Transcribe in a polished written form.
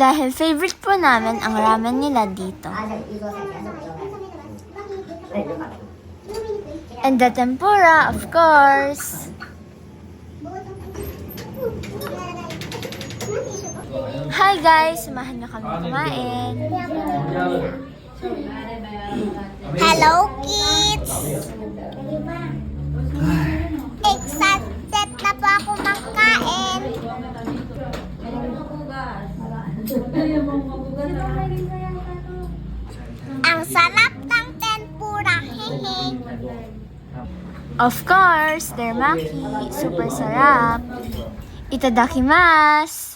Dahil favorite po namin ang ramen nila dito. And the tempura, of course. Hi guys! Samahan niyo kami kumain. Hello kids! Excited na po ako magkain. Ang sarap ng tempura. Hehe. Of course, their maki. Super sarap. Itadakimasu!